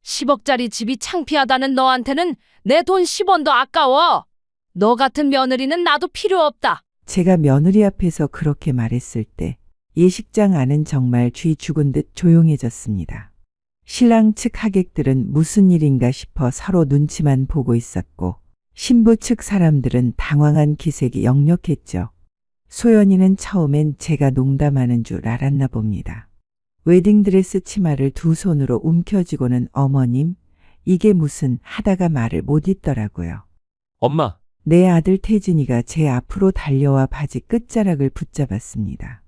10억짜리 집이 창피하다는 너한테는 내 돈 10원도 아까워. 너 같은 며느리는 나도 필요 없다. 제가 며느리 앞에서 그렇게 말했을 때 예식장 안은 정말 쥐 죽은 듯 조용해졌습니다. 신랑 측 하객들은 무슨 일인가 싶어 서로 눈치만 보고 있었고 신부 측 사람들은 당황한 기색이 역력했죠. 소연이는 처음엔 제가 농담하는 줄 알았나 봅니다. 웨딩드레스 치마를 두 손으로 움켜쥐고는 어머님, 이게 무슨 하다가 말을 못 잇더라고요. 엄마, 내 아들 태진이가 제 앞으로 달려와 바지 끝자락을 붙잡았습니다.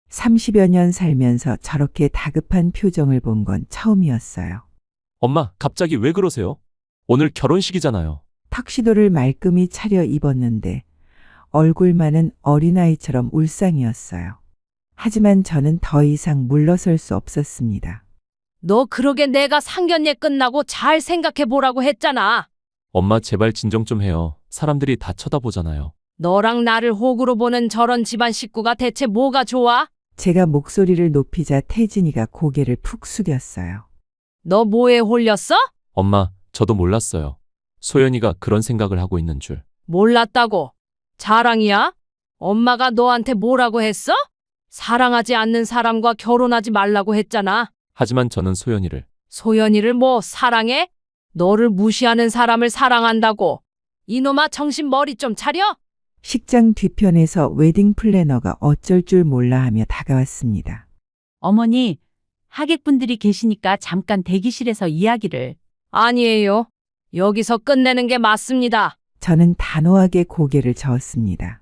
30여 년 살면서 저렇게 다급한 표정을 본 건 처음이었어요. 엄마, 갑자기 왜 그러세요? 오늘 결혼식이잖아요. 턱시도를 말끔히 차려 입었는데 얼굴만은 어린아이처럼 울상이었어요. 하지만 저는 더 이상 물러설 수 없었습니다. 너 그러게 내가 상견례 끝나고 잘 생각해 보라고 했잖아. 엄마, 제발 진정 좀 해요. 사람들이 다 쳐다보잖아요. 너랑 나를 호구로 보는 저런 집안 식구가 대체 뭐가 좋아? 제가 목소리를 높이자 태진이가 고개를 푹 숙였어요. 너 뭐에 홀렸어? 엄마, 저도 몰랐어요. 소연이가 그런 생각을 하고 있는 줄. 몰랐다고. 자랑이야? 엄마가 너한테 뭐라고 했어? 사랑하지 않는 사람과 결혼하지 말라고 했잖아. 하지만 저는 소연이를. 소연이를 뭐 사랑해? 너를 무시하는 사람을 사랑한다고. 이놈아, 정신 머리 좀 차려? 식장 뒤편에서 웨딩 플래너가 어쩔 줄 몰라 하며 다가왔습니다. 어머니, 하객분들이 계시니까 잠깐 대기실에서 이야기를. 아니에요. 여기서 끝내는 게 맞습니다. 저는 단호하게 고개를 저었습니다.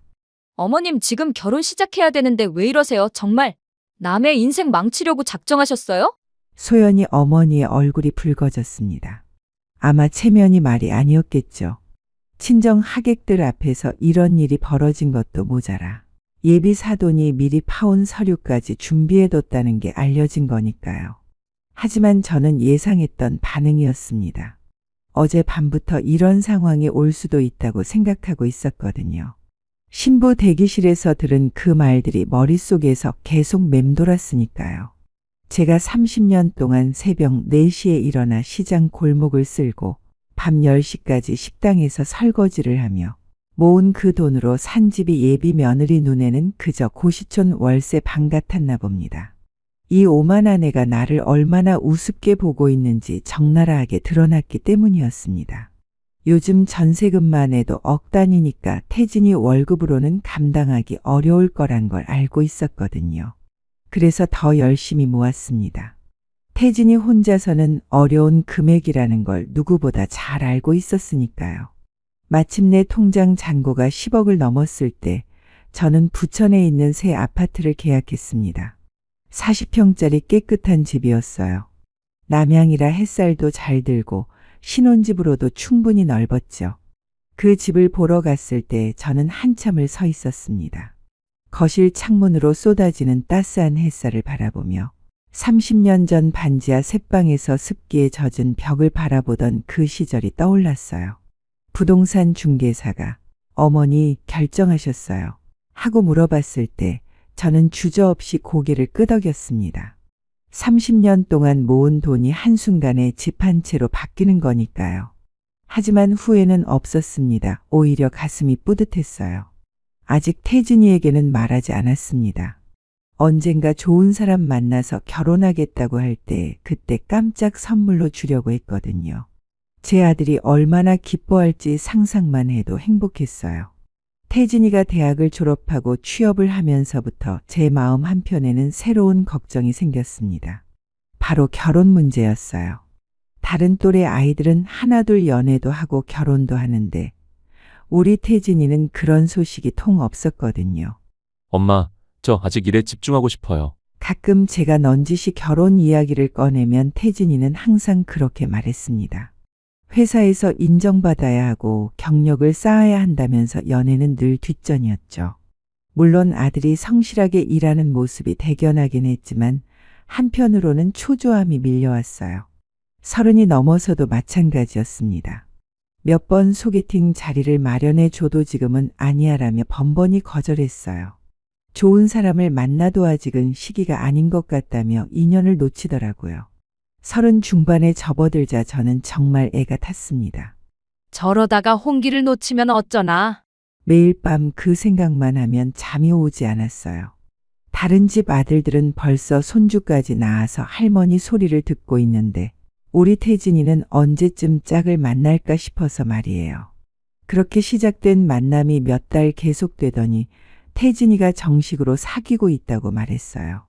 어머님 지금 결혼 시작해야 되는데 왜 이러세요? 정말 남의 인생 망치려고 작정하셨어요? 소연이 어머니의 얼굴이 붉어졌습니다. 아마 체면이 말이 아니었겠죠. 친정 하객들 앞에서 이런 일이 벌어진 것도 모자라 예비 사돈이 미리 파온 서류까지 준비해뒀다는 게 알려진 거니까요. 하지만 저는 예상했던 반응이었습니다. 어제 밤부터 이런 상황이 올 수도 있다고 생각하고 있었거든요. 신부 대기실에서 들은 그 말들이 머릿속에서 계속 맴돌았으니까요. 제가 30년 동안 새벽 4시에 일어나 시장 골목을 쓸고 밤 10시까지 식당에서 설거지를 하며 모은 그 돈으로 산 집이 예비 며느리 눈에는 그저 고시촌 월세 방 같았나 봅니다. 이 오만 아내가 나를 얼마나 우습게 보고 있는지 적나라하게 드러났기 때문이었습니다. 요즘 전세금만 해도 억 단위니까 태진이 월급으로는 감당하기 어려울 거란 걸 알고 있었거든요. 그래서 더 열심히 모았습니다. 태진이 혼자서는 어려운 금액이라는 걸 누구보다 잘 알고 있었으니까요. 마침내 통장 잔고가 10억을 넘었을 때 저는 부천에 있는 새 아파트를 계약했습니다. 40평짜리 깨끗한 집이었어요. 남향이라 햇살도 잘 들고 신혼집으로도 충분히 넓었죠. 그 집을 보러 갔을 때 저는 한참을 서 있었습니다. 거실 창문으로 쏟아지는 따스한 햇살을 바라보며 30년 전 반지하 셋방에서 습기에 젖은 벽을 바라보던 그 시절이 떠올랐어요. 부동산 중개사가 어머니 결정하셨어요 하고 물어봤을 때 저는 주저없이 고개를 끄덕였습니다. 30년 동안 모은 돈이 한순간에 집 한 채로 바뀌는 거니까요. 하지만 후회는 없었습니다. 오히려 가슴이 뿌듯했어요. 아직 태진이에게는 말하지 않았습니다. 언젠가 좋은 사람 만나서 결혼하겠다고 할 때 그때 깜짝 선물로 주려고 했거든요. 제 아들이 얼마나 기뻐할지 상상만 해도 행복했어요. 태진이가 대학을 졸업하고 취업을 하면서부터 제 마음 한편에는 새로운 걱정이 생겼습니다. 바로 결혼 문제였어요. 다른 또래 아이들은 하나둘 연애도 하고 결혼도 하는데 우리 태진이는 그런 소식이 통 없었거든요. 엄마, 저 아직 일에 집중하고 싶어요. 가끔 제가 넌지시 결혼 이야기를 꺼내면 태진이는 항상 그렇게 말했습니다. 회사에서 인정받아야 하고 경력을 쌓아야 한다면서 연애는 늘 뒷전이었죠. 물론 아들이 성실하게 일하는 모습이 대견하긴 했지만 한편으로는 초조함이 밀려왔어요. 30이 넘어서도 마찬가지였습니다. 몇 번 소개팅 자리를 마련해 줘도 지금은 아니야라며 번번이 거절했어요. 좋은 사람을 만나도 아직은 시기가 아닌 것 같다며 인연을 놓치더라고요. 30 중반에 접어들자 저는 정말 애가 탔습니다. 저러다가 홍기를 놓치면 어쩌나. 매일 밤 그 생각만 하면 잠이 오지 않았어요. 다른 집 아들들은 벌써 손주까지 낳아서 할머니 소리를 듣고 있는데 우리 태진이는 언제쯤 짝을 만날까 싶어서 말이에요. 그렇게 시작된 만남이 몇 달 계속되더니 태진이가 정식으로 사귀고 있다고 말했어요.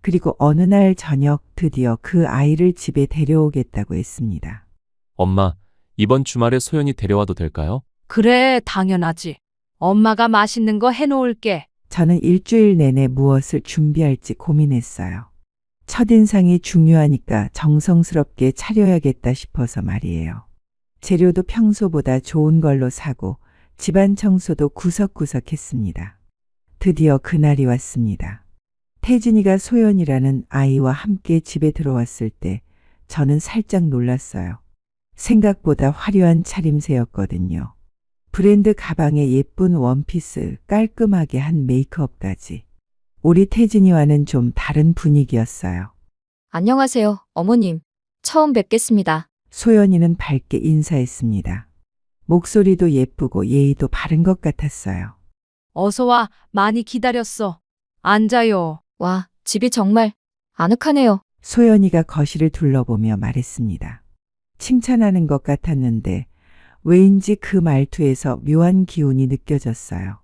그리고 어느 날 저녁 드디어 그 아이를 집에 데려오겠다고 했습니다. 엄마, 이번 주말에 소연이 데려와도 될까요? 그래, 당연하지. 엄마가 맛있는 거 해놓을게. 저는 일주일 내내 무엇을 준비할지 고민했어요. 첫인상이 중요하니까 정성스럽게 차려야겠다 싶어서 말이에요. 재료도 평소보다 좋은 걸로 사고 집안 청소도 구석구석 했습니다. 드디어 그날이 왔습니다. 태진이가 소연이라는 아이와 함께 집에 들어왔을 때 저는 살짝 놀랐어요. 생각보다 화려한 차림새였거든요. 브랜드 가방에 예쁜 원피스, 깔끔하게 한 메이크업까지. 우리 태진이와는 좀 다른 분위기였어요. 안녕하세요, 어머님. 처음 뵙겠습니다. 소연이는 밝게 인사했습니다. 목소리도 예쁘고 예의도 바른 것 같았어요. 어서 와, 많이 기다렸어. 앉아요. 와, 집이 정말 아늑하네요. 소연이가 거실을 둘러보며 말했습니다. 칭찬하는 것 같았는데 왜인지 그 말투에서 묘한 기운이 느껴졌어요.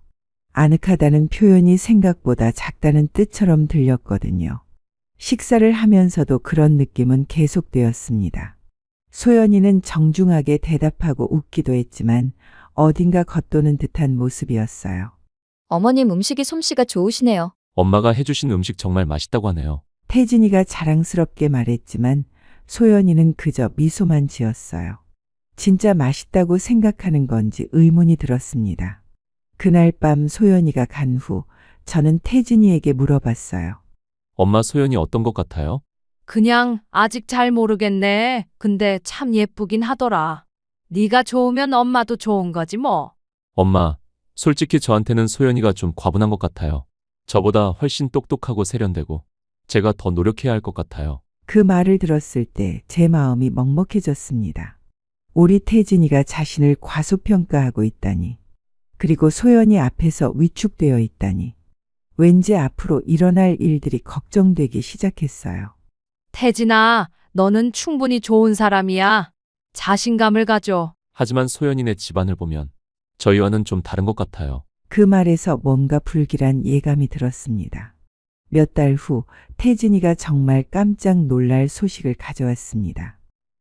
아늑하다는 표현이 생각보다 작다는 뜻처럼 들렸거든요. 식사를 하면서도 그런 느낌은 계속되었습니다. 소연이는 정중하게 대답하고 웃기도 했지만 어딘가 겉도는 듯한 모습이었어요. 어머님 음식이 솜씨가 좋으시네요. 엄마가 해주신 음식 정말 맛있다고 하네요. 태진이가 자랑스럽게 말했지만 소연이는 그저 미소만 지었어요. 진짜 맛있다고 생각하는 건지 의문이 들었습니다. 그날 밤 소연이가 간 후 저는 태진이에게 물어봤어요. 엄마 소연이 어떤 것 같아요? 그냥 아직 잘 모르겠네. 근데 참 예쁘긴 하더라. 네가 좋으면 엄마도 좋은 거지 뭐. 엄마, 솔직히 저한테는 소연이가 좀 과분한 것 같아요. 저보다 훨씬 똑똑하고 세련되고 제가 더 노력해야 할 것 같아요. 그 말을 들었을 때 제 마음이 먹먹해졌습니다. 우리 태진이가 자신을 과소평가하고 있다니. 그리고 소연이 앞에서 위축되어 있다니. 왠지 앞으로 일어날 일들이 걱정되기 시작했어요. 태진아, 너는 충분히 좋은 사람이야. 자신감을 가져. 하지만 소연이네 집안을 보면 저희와는 좀 다른 것 같아요. 그 말에서 뭔가 불길한 예감이 들었습니다. 몇 달 후 태진이가 정말 깜짝 놀랄 소식을 가져왔습니다.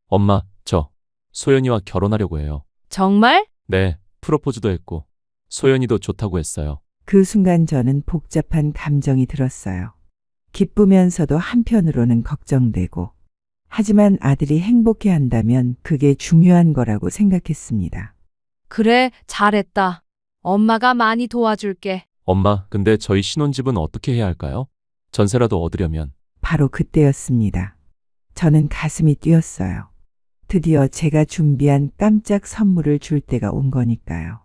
엄마, 저 소연이와 결혼하려고 해요. 정말? 네, 프로포즈도 했고 소연이도 좋다고 했어요. 그 순간 저는 복잡한 감정이 들었어요. 기쁘면서도 한편으로는 걱정되고, 하지만 아들이 행복해한다면 그게 중요한 거라고 생각했습니다. 그래, 잘했다. 엄마가 많이 도와줄게. 엄마, 근데 저희 신혼집은 어떻게 해야 할까요? 전세라도 얻으려면. 바로 그때였습니다. 저는 가슴이 뛰었어요. 드디어 제가 준비한 깜짝 선물을 줄 때가 온 거니까요.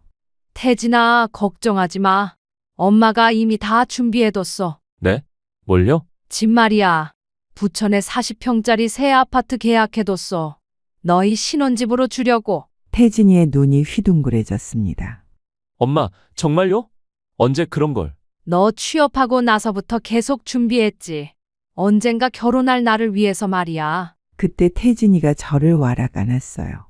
태진아, 걱정하지 마. 엄마가 이미 다 준비해뒀어. 네? 뭘요? 집 말이야. 부천에 40평짜리 새 아파트 계약해뒀어. 너희 신혼집으로 주려고. 태진이의 눈이 휘둥그레졌습니다. 엄마, 정말요? 언제 그런 걸? 너 취업하고 나서부터 계속 준비했지. 언젠가 결혼할 나를 위해서 말이야. 그때 태진이가 저를 와락 안았어요.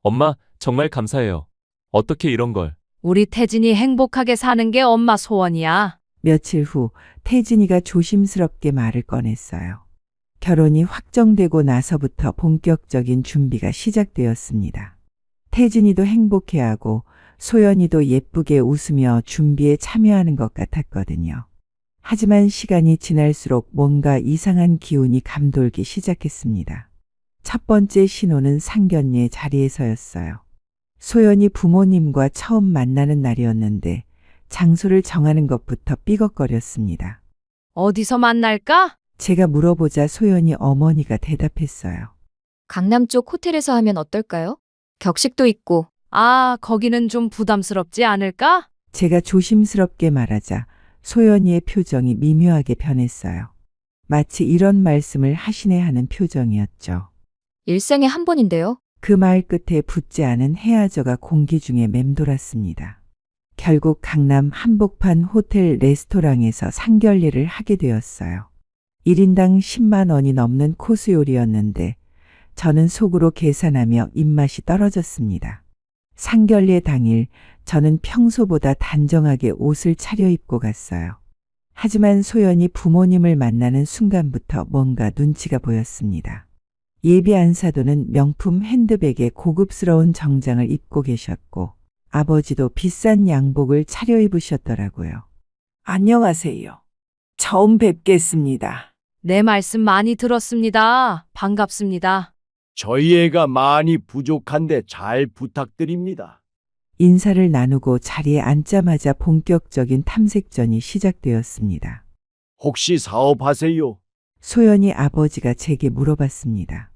엄마, 정말 감사해요. 어떻게 이런 걸? 우리 태진이 행복하게 사는 게 엄마 소원이야. 며칠 후 태진이가 조심스럽게 말을 꺼냈어요. 결혼이 확정되고 나서부터 본격적인 준비가 시작되었습니다. 태진이도 행복해하고 소연이도 예쁘게 웃으며 준비에 참여하는 것 같았거든요. 하지만 시간이 지날수록 뭔가 이상한 기운이 감돌기 시작했습니다. 첫 번째 신호는 상견례 자리에서였어요. 소연이 부모님과 처음 만나는 날이었는데 장소를 정하는 것부터 삐걱거렸습니다. 어디서 만날까? 제가 물어보자 소연이 어머니가 대답했어요. 강남 쪽 호텔에서 하면 어떨까요? 격식도 있고. 아, 거기는 좀 부담스럽지 않을까? 제가 조심스럽게 말하자 소연이의 표정이 미묘하게 변했어요. 마치 이런 말씀을 하시네 하는 표정이었죠. 일생에 한 번인데요. 그 말 끝에 붙지 않은 헤아져가 공기 중에 맴돌았습니다. 결국 강남 한복판 호텔 레스토랑에서 상견례를 하게 되었어요. 1인당 10만 원이 넘는 코스 요리였는데 저는 속으로 계산하며 입맛이 떨어졌습니다. 상견례 당일 저는 평소보다 단정하게 옷을 차려입고 갔어요. 하지만 소연이 부모님을 만나는 순간부터 뭔가 눈치가 보였습니다. 예비 안사도는 명품 핸드백에 고급스러운 정장을 입고 계셨고 아버지도 비싼 양복을 차려입으셨더라고요. 안녕하세요. 처음 뵙겠습니다. 내 말씀 많이 들었습니다. 반갑습니다. 저희 애가 많이 부족한데 잘 부탁드립니다. 인사를 나누고 자리에 앉자마자 본격적인 탐색전이 시작되었습니다. 혹시 사업하세요? 소연이 아버지가 제게 물어봤습니다.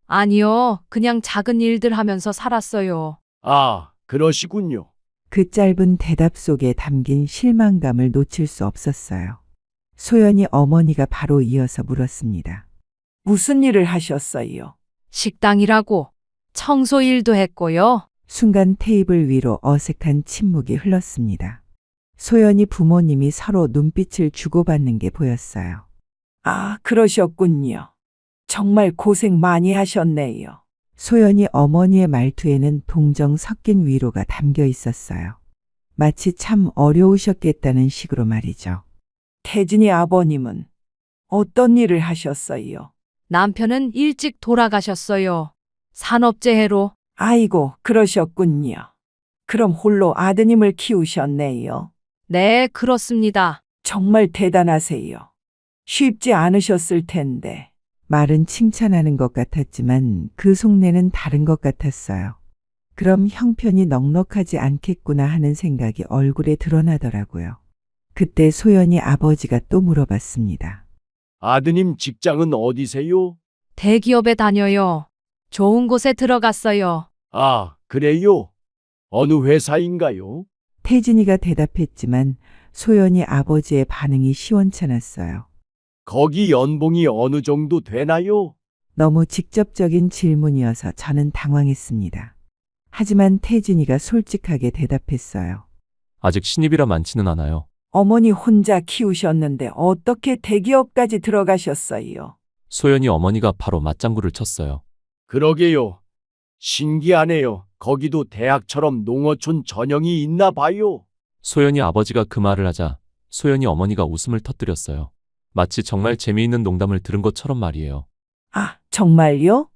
아니요, 그냥 작은 일들 하면서 살았어요. 아, 그러시군요. 그 짧은 대답 속에 담긴 실망감을 놓칠 수 없었어요. 소연이 어머니가 바로 이어서 물었습니다. 무슨 일을 하셨어요? 식당이라고 청소 일도 했고요. 순간 테이블 위로 어색한 침묵이 흘렀습니다. 소연이 부모님이 서로 눈빛을 주고받는 게 보였어요. 아, 그러셨군요. 정말 고생 많이 하셨네요. 소연이 어머니의 말투에는 동정 섞인 위로가 담겨 있었어요. 마치 참 어려우셨겠다는 식으로 말이죠. 태진이 아버님은 어떤 일을 하셨어요? 남편은 일찍 돌아가셨어요. 산업재해로. 아이고, 그러셨군요. 그럼 홀로 아드님을 키우셨네요. 네, 그렇습니다. 정말 대단하세요. 쉽지 않으셨을 텐데. 말은 칭찬하는 것 같았지만 그 속내는 다른 것 같았어요. 그럼 형편이 넉넉하지 않겠구나 하는 생각이 얼굴에 드러나더라고요. 그때 소연이 아버지가 또 물어봤습니다. 아드님 직장은 어디세요? 대기업에 다녀요. 좋은 곳에 들어갔어요. 아, 그래요? 어느 회사인가요? 태진이가 대답했지만 소연이 아버지의 반응이 시원찮았어요. 거기 연봉이 어느 정도 되나요? 너무 직접적인 질문이어서 저는 당황했습니다. 하지만 태진이가 솔직하게 대답했어요. 아직 신입이라 많지는 않아요. 어머니 혼자 키우셨는데 어떻게 대기업까지 들어가셨어요? 소연이 어머니가 바로 맞장구를 쳤어요. 그러게요. 신기하네요. 거기도 대학처럼 농어촌 전형이 있나 봐요. 소연이 아버지가 그 말을 하자 소연이 어머니가 웃음을 터뜨렸어요. 마치 정말 재미있는 농담을 들은 것처럼 말이에요. 아, 정말요?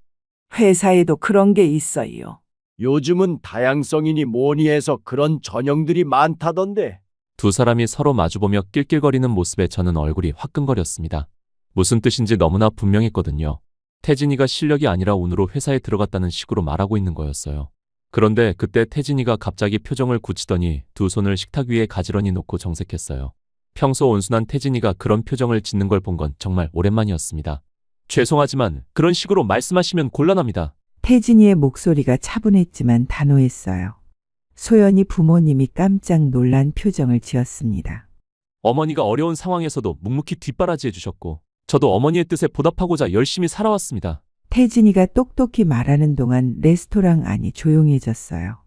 회사에도 그런 게 있어요. 요즘은 다양성이니 뭐니 해서 그런 전형들이 많다던데. 두 사람이 서로 마주보며 낄낄거리는 모습에 저는 얼굴이 화끈거렸습니다. 무슨 뜻인지 너무나 분명했거든요. 태진이가 실력이 아니라 운으로 회사에 들어갔다는 식으로 말하고 있는 거였어요. 그런데 그때 태진이가 갑자기 표정을 굳히더니 두 손을 식탁 위에 가지런히 놓고 정색했어요. 평소 온순한 태진이가 그런 표정을 짓는 걸 본 건 정말 오랜만이었습니다. 죄송하지만 그런 식으로 말씀하시면 곤란합니다. 태진이의 목소리가 차분했지만 단호했어요. 소연이 부모님이 깜짝 놀란 표정을 지었습니다. 어머니가 어려운 상황에서도 묵묵히 뒷바라지 해주셨고 저도 어머니의 뜻에 보답하고자 열심히 살아왔습니다. 태진이가 똑똑히 말하는 동안 레스토랑 안이 조용해졌어요.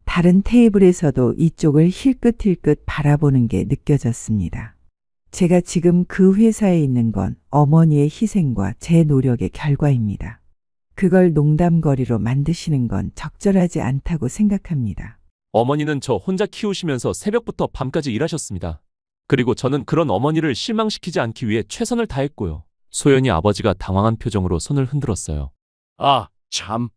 다른 테이블에서도 이쪽을 힐끗힐끗 바라보는 게 느껴졌습니다. 제가 지금 그 회사에 있는 건 어머니의 희생과 제 노력의 결과입니다. 그걸 농담거리로 만드시는 건 적절하지 않다고 생각합니다. 어머니는 저 혼자 키우시면서 새벽부터 밤까지 일하셨습니다. 그리고 저는 그런 어머니를 실망시키지 않기 위해 최선을 다했고요. 소연이 아버지가 당황한 표정으로 손을 흔들었어요. 아, 참.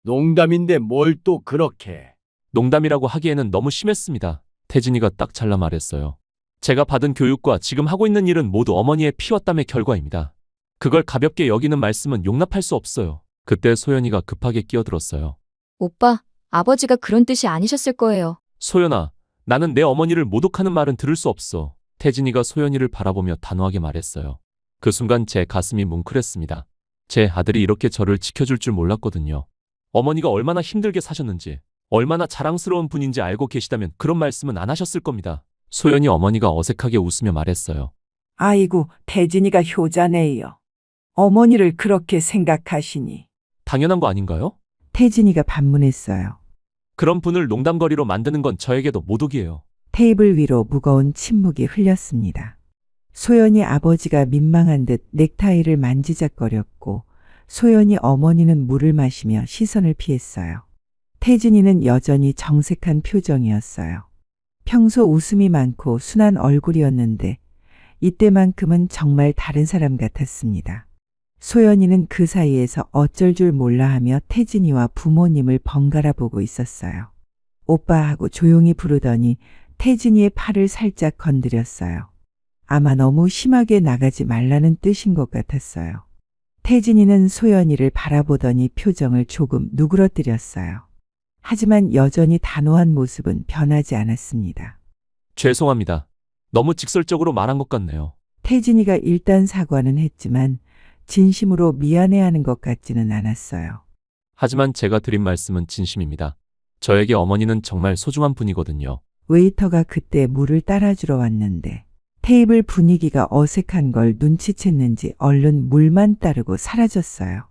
농담인데 뭘 또 그렇게. 농담이라고 하기에는 너무 심했습니다. 태진이가 딱 잘라 말했어요. 제가 받은 교육과 지금 하고 있는 일은 모두 어머니의 피와 땀의 결과입니다. 그걸 가볍게 여기는 말씀은 용납할 수 없어요. 그때 소연이가 급하게 끼어들었어요. 오빠, 아버지가 그런 뜻이 아니셨을 거예요. 소연아, 나는 내 어머니를 모독하는 말은 들을 수 없어. 태진이가 소연이를 바라보며 단호하게 말했어요. 그 순간 제 가슴이 뭉클했습니다. 제 아들이 이렇게 저를 지켜줄 줄 몰랐거든요. 어머니가 얼마나 힘들게 사셨는지, 얼마나 자랑스러운 분인지 알고 계시다면 그런 말씀은 안 하셨을 겁니다. 소연이 어머니가 어색하게 웃으며 말했어요. 아이고, 태진이가 효자네요. 어머니를 그렇게 생각하시니. 당연한 거 아닌가요? 태진이가 반문했어요. 그런 분을 농담거리로 만드는 건 저에게도 모독이에요. 테이블 위로 무거운 침묵이 흘렸습니다. 소연이 아버지가 민망한 듯 넥타이를 만지작거렸고 소연이 어머니는 물을 마시며 시선을 피했어요. 태진이는 여전히 정색한 표정이었어요. 평소 웃음이 많고 순한 얼굴이었는데 이때만큼은 정말 다른 사람 같았습니다. 소연이는 그 사이에서 어쩔 줄 몰라 하며 태진이와 부모님을 번갈아 보고 있었어요. 오빠하고 조용히 부르더니 태진이의 팔을 살짝 건드렸어요. 아마 너무 심하게 나가지 말라는 뜻인 것 같았어요. 태진이는 소연이를 바라보더니 표정을 조금 누그러뜨렸어요. 하지만 여전히 단호한 모습은 변하지 않았습니다. 죄송합니다. 너무 직설적으로 말한 것 같네요. 태진이가 일단 사과는 했지만 진심으로 미안해하는 것 같지는 않았어요. 하지만 제가 드린 말씀은 진심입니다. 저에게 어머니는 정말 소중한 분이거든요. 웨이터가 그때 물을 따라주러 왔는데 테이블 분위기가 어색한 걸 눈치챘는지 얼른 물만 따르고 사라졌어요.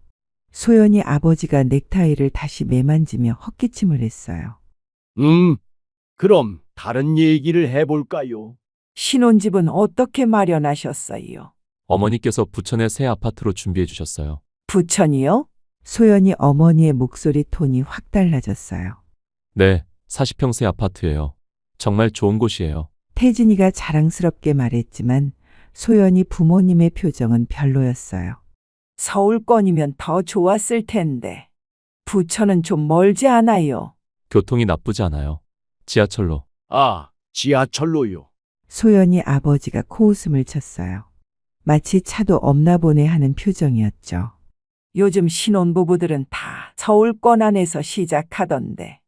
소연이 아버지가 넥타이를 다시 매만지며 헛기침을 했어요. 그럼 다른 얘기를 해볼까요? 신혼집은 어떻게 마련하셨어요? 어머니께서 부천의 새 아파트로 준비해 주셨어요. 부천이요? 소연이 어머니의 목소리 톤이 확 달라졌어요. 네, 40평 새 아파트예요. 정말 좋은 곳이에요. 태진이가 자랑스럽게 말했지만 소연이 부모님의 표정은 별로였어요. 서울권이면 더 좋았을 텐데. 부천은 좀 멀지 않아요. 교통이 나쁘지 않아요. 지하철로. 아, 지하철로요. 소연이 아버지가 코웃음을 쳤어요. 마치 차도 없나 보네 하는 표정이었죠. 요즘 신혼부부들은 다 서울권 안에서 시작하던데.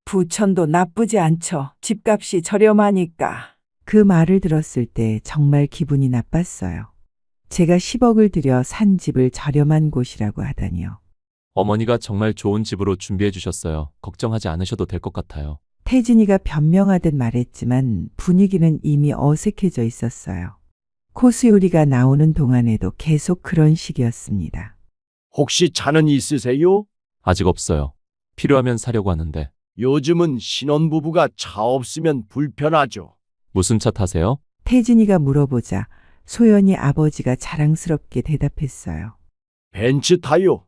부천도 나쁘지 않죠. 집값이 저렴하니까. 그 말을 들었을 때 정말 기분이 나빴어요. 제가 10억을 들여 산 집을 저렴한 곳이라고 하다니요. 어머니가 정말 좋은 집으로 준비해 주셨어요. 걱정하지 않으셔도 될 것 같아요. 태진이가 변명하듯 말했지만 분위기는 이미 어색해져 있었어요. 코스 요리가 나오는 동안에도 계속 그런 식이었습니다. 혹시 차는 있으세요? 아직 없어요. 필요하면 사려고 하는데. 요즘은 신혼부부가 차 없으면 불편하죠. 무슨 차 타세요? 태진이가 물어보자 소연이 아버지가 자랑스럽게 대답했어요. 벤츠 타요.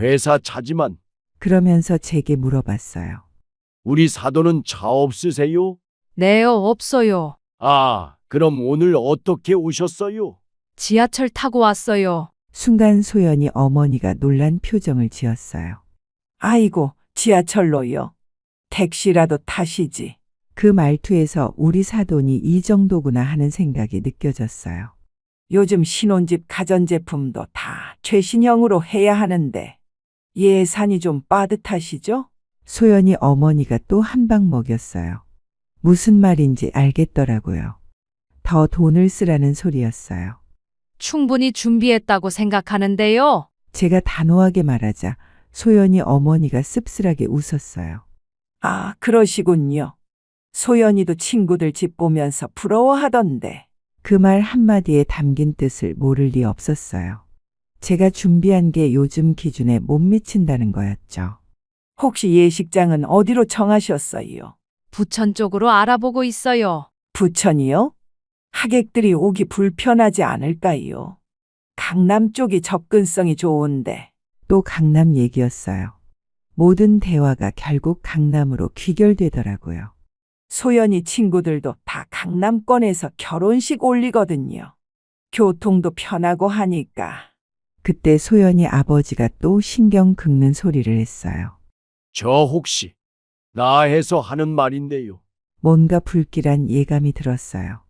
회사 차지만. 그러면서 제게 물어봤어요. 우리 사돈은 차 없으세요? 네요, 없어요. 아, 그럼 오늘 어떻게 오셨어요? 지하철 타고 왔어요. 순간 소연이 어머니가 놀란 표정을 지었어요. 아이고, 지하철로요. 택시라도 타시지. 그 말투에서 우리 사돈이 이 정도구나 하는 생각이 느껴졌어요. 요즘 신혼집 가전제품도 다 최신형으로 해야 하는데 예산이 좀 빠듯하시죠? 소연이 어머니가 또 한 방 먹였어요. 무슨 말인지 알겠더라고요. 더 돈을 쓰라는 소리였어요. 충분히 준비했다고 생각하는데요. 제가 단호하게 말하자 소연이 어머니가 씁쓸하게 웃었어요. 아, 그러시군요. 소연이도 친구들 집 보면서 부러워하던데. 그 말 한마디에 담긴 뜻을 모를 리 없었어요. 제가 준비한 게 요즘 기준에 못 미친다는 거였죠. 혹시 예식장은 어디로 정하셨어요? 부천 쪽으로 알아보고 있어요. 부천이요? 하객들이 오기 불편하지 않을까요? 강남 쪽이 접근성이 좋은데. 또 강남 얘기였어요. 모든 대화가 결국 강남으로 귀결되더라고요. 소연이 친구들도 다 강남권에서 결혼식 올리거든요. 교통도 편하고 하니까. 그때 소연이 아버지가 또 신경 긁는 소리를 했어요. 저 혹시 나 해서 하는 말인데요. 뭔가 불길한 예감이 들었어요.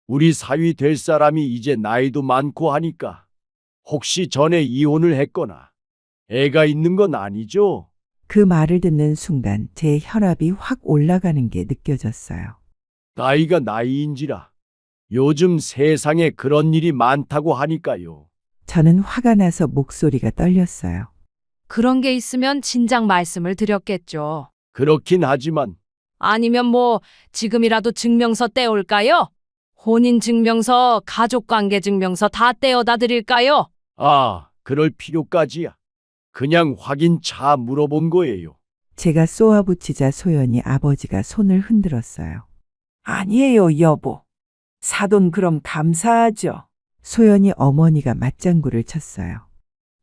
우리 사위 될 사람이 이제 나이도 많고 하니까 혹시 전에 이혼을 했거나 애가 있는 건 아니죠? 그 말을 듣는 순간 제 혈압이 확 올라가는 게 느껴졌어요. 나이가 나이인지라 요즘 세상에 그런 일이 많다고 하니까요. 저는 화가 나서 목소리가 떨렸어요. 그런 게 있으면 진작 말씀을 드렸겠죠. 그렇긴 하지만 아니면 뭐 지금이라도 증명서 떼올까요? 혼인증명서, 가족관계증명서 다 떼어다 드릴까요? 아, 그럴 필요까지야. 그냥 확인차 물어본 거예요. 제가 쏘아붙이자 소연이 아버지가 손을 흔들었어요. 아니에요, 여보. 사돈 그럼 감사하죠. 소연이 어머니가 맞장구를 쳤어요.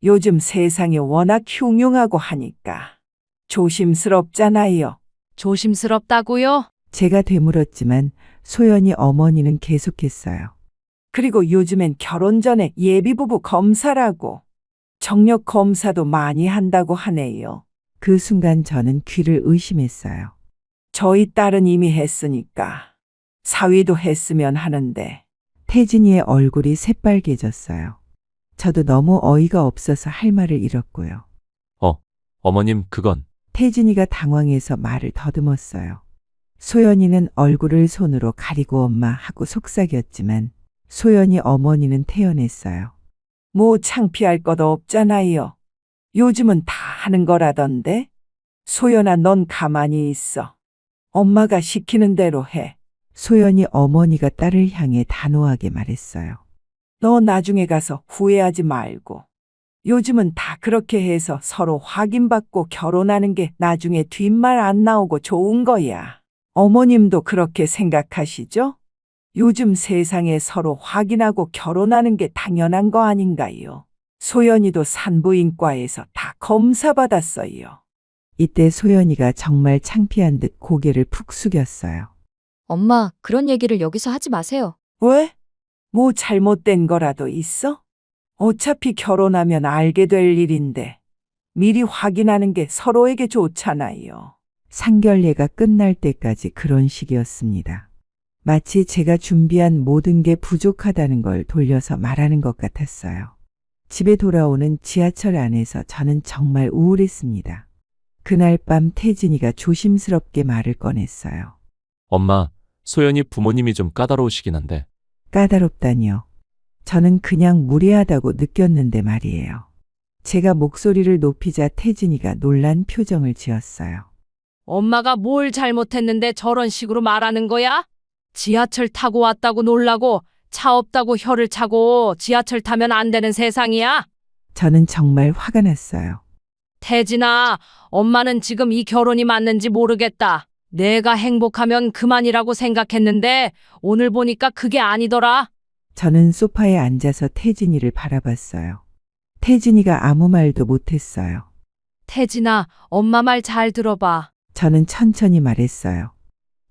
요즘 세상이 워낙 흉흉하고 하니까 조심스럽잖아요. 조심스럽다고요? 제가 되물었지만 소연이 어머니는 계속했어요. 그리고 요즘엔 결혼 전에 예비부부 검사라고 정력 검사도 많이 한다고 하네요. 그 순간 저는 귀를 의심했어요. 저희 딸은 이미 했으니까 사위도 했으면 하는데. 태진이의 얼굴이 새빨개졌어요. 저도 너무 어이가 없어서 할 말을 잃었고요. 어머님, 그건. 태진이가 당황해서 말을 더듬었어요. 소연이는 얼굴을 손으로 가리고 엄마 하고 속삭였지만 소연이 어머니는 태연했어요. 뭐 창피할 것도 없잖아요. 요즘은 다 하는 거라던데. 소연아, 넌 가만히 있어. 엄마가 시키는 대로 해. 소연이 어머니가 딸을 향해 단호하게 말했어요. 너 나중에 가서 후회하지 말고. 요즘은 다 그렇게 해서 서로 확인받고 결혼하는 게 나중에 뒷말 안 나오고 좋은 거야. 어머님도 그렇게 생각하시죠? 요즘 세상에 서로 확인하고 결혼하는 게 당연한 거 아닌가요? 소연이도 산부인과에서 다 검사받았어요. 이때 소연이가 정말 창피한 듯 고개를 푹 숙였어요. 엄마, 그런 얘기를 여기서 하지 마세요. 왜? 뭐 잘못된 거라도 있어? 어차피 결혼하면 알게 될 일인데 미리 확인하는 게 서로에게 좋잖아요. 상견례가 끝날 때까지 그런 식이었습니다. 마치 제가 준비한 모든 게 부족하다는 걸 돌려서 말하는 것 같았어요. 집에 돌아오는 지하철 안에서 저는 정말 우울했습니다. 그날 밤 태진이가 조심스럽게 말을 꺼냈어요. 엄마, 소연이 부모님이 좀 까다로우시긴 한데. 까다롭다니요. 저는 그냥 무례하다고 느꼈는데 말이에요. 제가 목소리를 높이자 태진이가 놀란 표정을 지었어요. 엄마가 뭘 잘못했는데 저런 식으로 말하는 거야? 지하철 타고 왔다고 놀라고 차 없다고 혀를 차고 지하철 타면 안 되는 세상이야? 저는 정말 화가 났어요. 태진아, 엄마는 지금 이 결혼이 맞는지 모르겠다. 내가 행복하면 그만이라고 생각했는데 오늘 보니까 그게 아니더라. 저는 소파에 앉아서 태진이를 바라봤어요. 태진이가 아무 말도 못했어요. 태진아, 엄마 말 잘 들어봐. 저는 천천히 말했어요.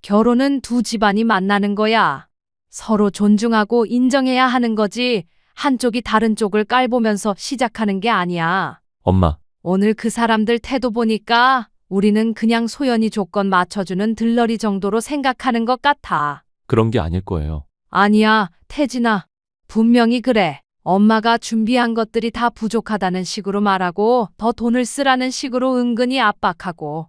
결혼은 두 집안이 만나는 거야. 서로 존중하고 인정해야 하는 거지. 한쪽이 다른 쪽을 깔보면서 시작하는 게 아니야. 엄마, 오늘 그 사람들 태도 보니까 우리는 그냥 소연이 조건 맞춰주는 들러리 정도로 생각하는 것 같아. 그런 게 아닐 거예요. 아니야, 태진아. 분명히 그래. 엄마가 준비한 것들이 다 부족하다는 식으로 말하고 더 돈을 쓰라는 식으로 은근히 압박하고.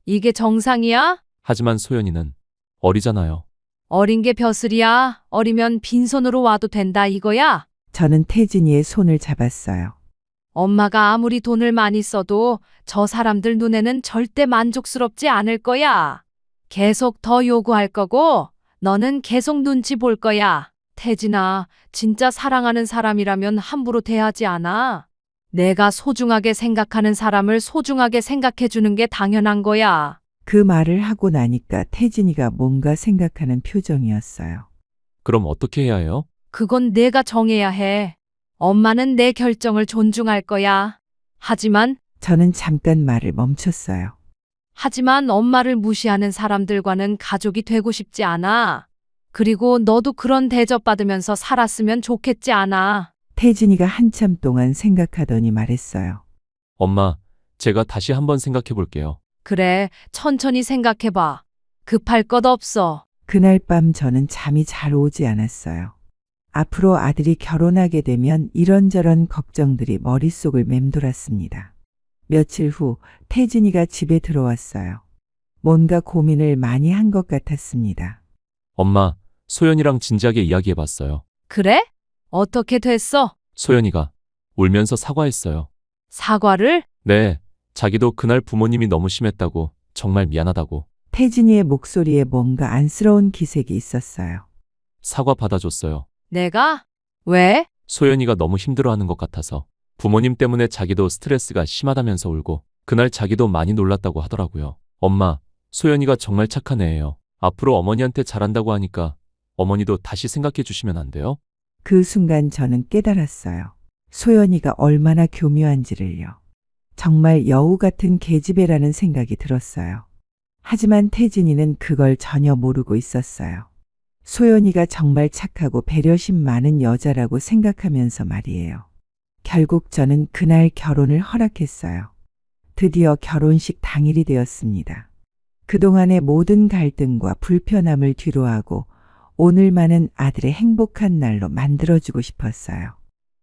이게 정상이야? 하지만 소연이는 어리잖아요. 어린 게 벼슬이야. 어리면 빈손으로 와도 된다 이거야? 저는 태진이의 손을 잡았어요. 엄마가 아무리 돈을 많이 써도 저 사람들 눈에는 절대 만족스럽지 않을 거야. 계속 더 요구할 거고 너는 계속 눈치 볼 거야. 태진아, 진짜 사랑하는 사람이라면 함부로 대하지 않아. 내가 소중하게 생각하는 사람을 소중하게 생각해 주는 게 당연한 거야. 그 말을 하고 나니까 태진이가 뭔가 생각하는 표정이었어요. 그럼 어떻게 해야 해요? 그건 내가 정해야 해. 엄마는 내 결정을 존중할 거야. 하지만 저는 잠깐 말을 멈췄어요. 엄마를 무시하는 사람들과는 가족이 되고 싶지 않아. 그리고 너도 그런 대접받으면서 살았으면 좋겠지 않아. 태진이가 한참 동안 생각하더니 말했어요. 엄마, 제가 다시 한번 생각해 볼게요. 그래, 천천히 생각해봐. 급할 것 없어. 그날 밤 저는 잠이 잘 오지 않았어요. 앞으로 아들이 결혼하게 되면 이런저런 걱정들이 머릿속을 맴돌았습니다. 며칠 후 태진이가 집에 들어왔어요. 뭔가 고민을 많이 한 것 같았습니다. 엄마, 소연이랑 진지하게 이야기해 봤어요. 그래? 어떻게 됐어? 소연이가 울면서 사과했어요. 사과를? 네, 자기도 그날 부모님이 너무 심했다고, 정말 미안하다고. 태진이의 목소리에 뭔가 안쓰러운 기색이 있었어요. 사과 받아줬어요. 내가? 왜? 소연이가 너무 힘들어하는 것 같아서. 부모님 때문에 자기도 스트레스가 심하다면서 울고 그날 자기도 많이 놀랐다고 하더라고요. 엄마, 소연이가 정말 착한 애예요. 앞으로 어머니한테 잘한다고 하니까 어머니도 다시 생각해 주시면 안 돼요? 그 순간 저는 깨달았어요. 소연이가 얼마나 교묘한지를요. 정말 여우 같은 계집애라는 생각이 들었어요. 하지만 태진이는 그걸 전혀 모르고 있었어요. 소연이가 정말 착하고 배려심 많은 여자라고 생각하면서 말이에요. 결국 저는 그날 결혼을 허락했어요. 드디어 결혼식 당일이 되었습니다. 그동안의 모든 갈등과 불편함을 뒤로하고 오늘만은 아들의 행복한 날로 만들어주고 싶었어요.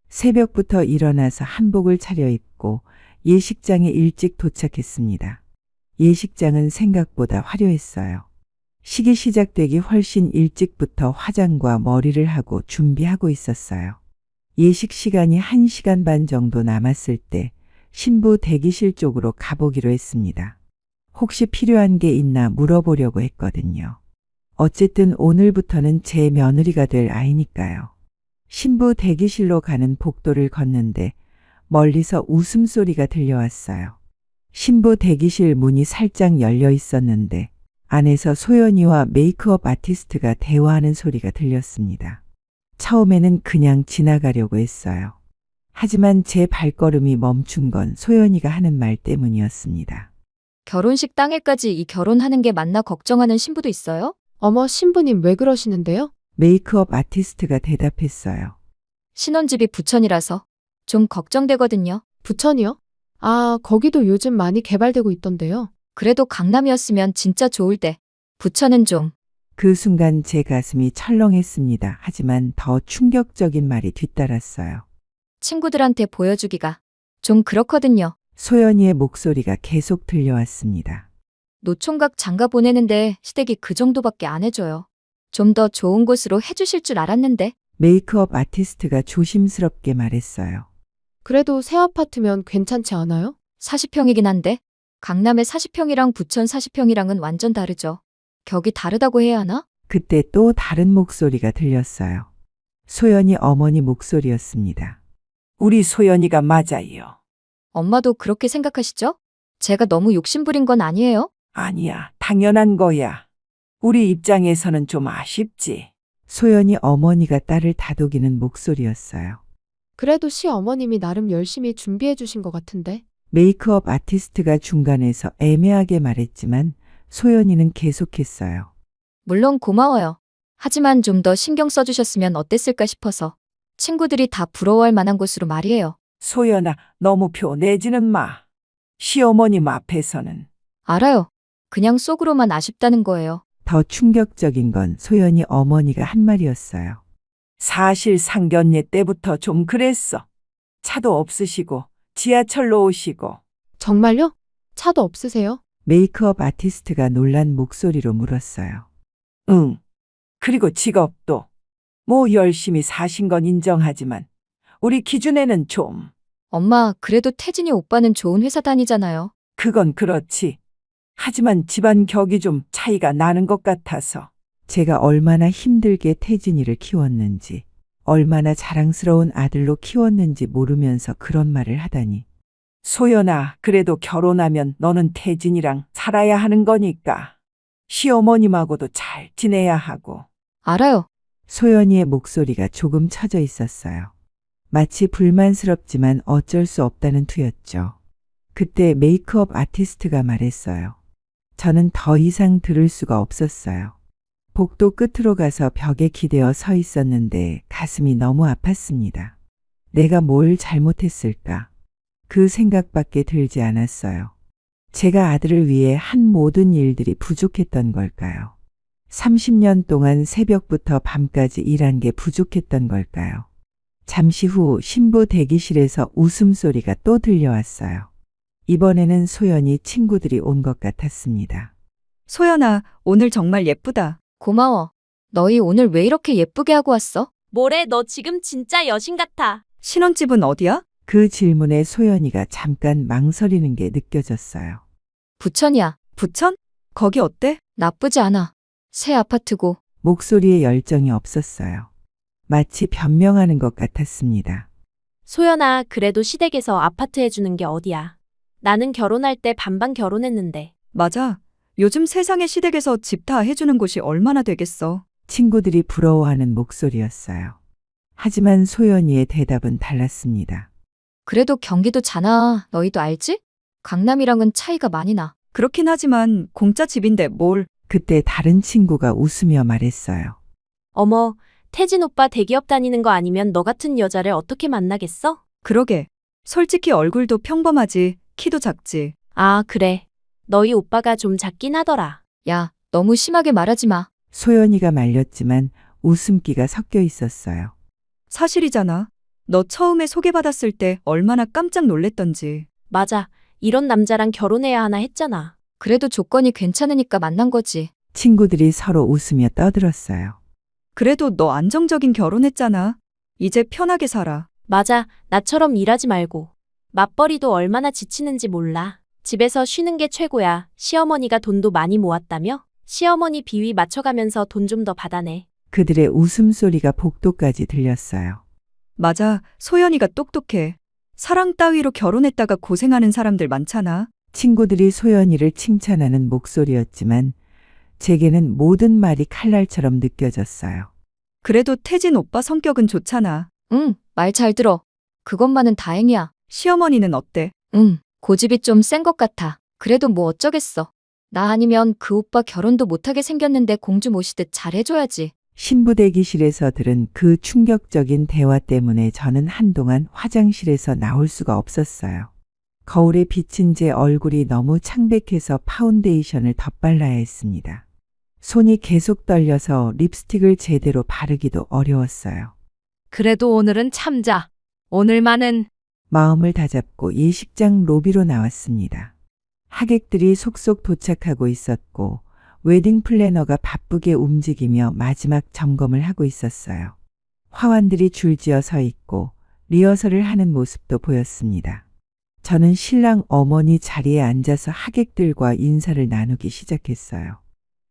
새벽부터 일어나서 한복을 차려입고 예식장에 일찍 도착했습니다. 예식장은 생각보다 화려했어요. 식이 시작되기 훨씬 일찍부터 화장과 머리를 하고 준비하고 있었어요. 예식 시간이 1시간 반 정도 남았을 때 신부 대기실 쪽으로 가보기로 했습니다. 혹시 필요한 게 있나 물어보려고 했거든요. 어쨌든 오늘부터는 제 며느리가 될 아이니까요. 신부 대기실로 가는 복도를 걷는데 멀리서 웃음소리가 들려왔어요. 신부 대기실 문이 살짝 열려 있었는데 안에서 소연이와 메이크업 아티스트가 대화하는 소리가 들렸습니다. 처음에는 그냥 지나가려고 했어요. 하지만 제 발걸음이 멈춘 건 소연이가 하는 말 때문이었습니다. 결혼식 당일까지 이 결혼하는 게 맞나 걱정하는 신부도 있어요? 어머, 신부님 왜 그러시는데요? 메이크업 아티스트가 대답했어요. 신혼집이 부천이라서 좀 걱정되거든요. 부천이요? 아, 거기도 요즘 많이 개발되고 있던데요. 그래도 강남이었으면 진짜 좋을 때. 부천은 좀. 그 순간 제 가슴이 철렁했습니다. 하지만 더 충격적인 말이 뒤따랐어요. 친구들한테 보여주기가 좀 그렇거든요. 소연이의 목소리가 계속 들려왔습니다. 노총각 장가 보내는데 시댁이 그 정도밖에 안 해줘요. 좀 더 좋은 곳으로 해주실 줄 알았는데. 메이크업 아티스트가 조심스럽게 말했어요. 그래도 새 아파트면 괜찮지 않아요? 40평이긴 한데 강남의 40평이랑 부천 40평이랑은 완전 다르죠. 격이 다르다고 해야 하나? 그때 또 다른 목소리가 들렸어요. 소연이 어머니 목소리였습니다. 우리 소연이가 맞아요. 엄마도 그렇게 생각하시죠? 제가 너무 욕심부린 건 아니에요? 아니야, 당연한 거야. 우리 입장에서는 좀 아쉽지. 소연이 어머니가 딸을 다독이는 목소리였어요. 그래도 시어머님이 나름 열심히 준비해 주신 것 같은데. 메이크업 아티스트가 중간에서 애매하게 말했지만 소연이는 계속했어요. 물론 고마워요. 하지만 좀 더 신경 써주셨으면 어땠을까 싶어서. 친구들이 다 부러워할 만한 곳으로 말이에요. 소연아, 너무 표 내지는 마. 시어머님 앞에서는. 알아요. 그냥 속으로만 아쉽다는 거예요. 더 충격적인 건 소연이 어머니가 한 말이었어요. 사실 상견례 때부터 좀 그랬어. 차도 없으시고 지하철로 오시고. 정말요? 차도 없으세요? 메이크업 아티스트가 놀란 목소리로 물었어요. 응. 그리고 직업도. 뭐 열심히 사신 건 인정하지만 우리 기준에는 좀. 엄마, 그래도 태진이 오빠는 좋은 회사 다니잖아요. 그건 그렇지. 하지만 집안 격이 좀 차이가 나는 것 같아서. 제가 얼마나 힘들게 태진이를 키웠는지, 얼마나 자랑스러운 아들로 키웠는지 모르면서 그런 말을 하다니. 소연아, 그래도 결혼하면 너는 태진이랑 살아야 하는 거니까. 시어머님하고도 잘 지내야 하고. 알아요. 소연이의 목소리가 조금 처져 있었어요. 마치 불만스럽지만 어쩔 수 없다는 투였죠. 그때 메이크업 아티스트가 말했어요. 저는 더 이상 들을 수가 없었어요. 복도 끝으로 가서 벽에 기대어 서 있었는데 가슴이 너무 아팠습니다. 내가 뭘 잘못했을까? 그 생각밖에 들지 않았어요. 제가 아들을 위해 한 모든 일들이 부족했던 걸까요? 30년 동안 새벽부터 밤까지 일한 게 부족했던 걸까요? 잠시 후 신부 대기실에서 웃음소리가 또 들려왔어요. 이번에는 소연이 친구들이 온 것 같았습니다. 소연아, 오늘 정말 예쁘다. 고마워. 너희 오늘 왜 이렇게 예쁘게 하고 왔어? 뭐래, 너 지금 진짜 여신 같아. 신혼집은 어디야? 그 질문에 소연이가 잠깐 망설이는 게 느껴졌어요. 부천이야. 부천? 거기 어때? 나쁘지 않아. 새 아파트고. 목소리에 열정이 없었어요. 마치 변명하는 것 같았습니다. 소연아, 그래도 시댁에서 아파트 해주는 게 어디야. 나는 결혼할 때 반반 결혼했는데. 맞아. 요즘 세상의 시댁에서 집 다 해주는 곳이 얼마나 되겠어. 친구들이 부러워하는 목소리였어요. 하지만 소연이의 대답은 달랐습니다. 그래도 경기도잖아. 너희도 알지? 강남이랑은 차이가 많이 나. 그렇긴 하지만 공짜 집인데 뭘. 그때 다른 친구가 웃으며 말했어요. 어머, 태진 오빠 대기업 다니는 거 아니면 너 같은 여자를 어떻게 만나겠어? 그러게. 솔직히 얼굴도 평범하지. 키도 작지. 아, 그래. 너희 오빠가 좀 작긴 하더라. 야, 너무 심하게 말하지 마. 소연이가 말렸지만 웃음기가 섞여 있었어요. 사실이잖아. 너 처음에 소개받았을 때 얼마나 깜짝 놀랬던지. 맞아. 이런 남자랑 결혼해야 하나 했잖아. 그래도 조건이 괜찮으니까 만난 거지. 친구들이 서로 웃으며 떠들었어요. 그래도 너 안정적인 결혼했잖아. 이제 편하게 살아. 맞아. 나처럼 일하지 말고. 맞벌이도 얼마나 지치는지 몰라. 집에서 쉬는 게 최고야. 시어머니가 돈도 많이 모았다며? 시어머니 비위 맞춰가면서 돈 좀 더 받아내. 그들의 웃음소리가 복도까지 들렸어요. 맞아. 소연이가 똑똑해. 사랑 따위로 결혼했다가 고생하는 사람들 많잖아. 친구들이 소연이를 칭찬하는 목소리였지만 제게는 모든 말이 칼날처럼 느껴졌어요. 그래도 태진 오빠 성격은 좋잖아. 응, 말 잘 들어. 그것만은 다행이야. 시어머니는 어때? 응, 고집이 좀 센 것 같아. 그래도 뭐 어쩌겠어. 나 아니면 그 오빠 결혼도 못하게 생겼는데 공주 모시듯 잘해줘야지. 신부 대기실에서 들은 그 충격적인 대화 때문에 저는 한동안 화장실에서 나올 수가 없었어요. 거울에 비친 제 얼굴이 너무 창백해서 파운데이션을 덧발라야 했습니다. 손이 계속 떨려서 립스틱을 제대로 바르기도 어려웠어요. 그래도 오늘은 참자. 오늘만은 마음을 다잡고 예식장 로비로 나왔습니다. 하객들이 속속 도착하고 있었고 웨딩 플래너가 바쁘게 움직이며 마지막 점검을 하고 있었어요. 화환들이 줄지어 서 있고 리허설을 하는 모습도 보였습니다. 저는 신랑 어머니 자리에 앉아서 하객들과 인사를 나누기 시작했어요.